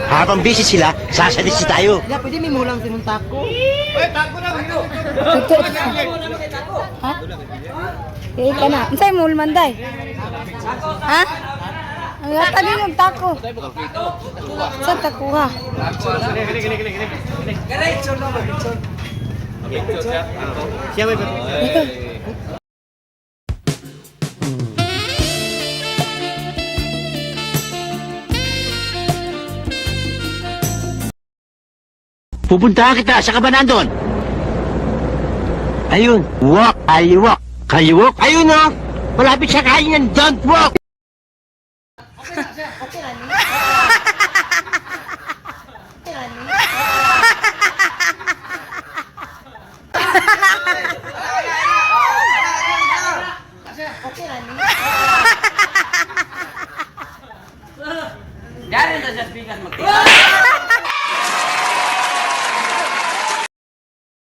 Habang busy sila, sasadisi tayo. Ya, pwede may mulang sinunta ko. Ha? Eh, ka na. Unsay mo manday? Ha? Ang yata din yung tako. Saan takuha? Ito. Pupuntahan kita sa kabanan doon. Ayun, walk, aliwalk. Kaliwalk, ayun o. Malapit sa kain yan, don't walk. Dari na siya speaker magkita.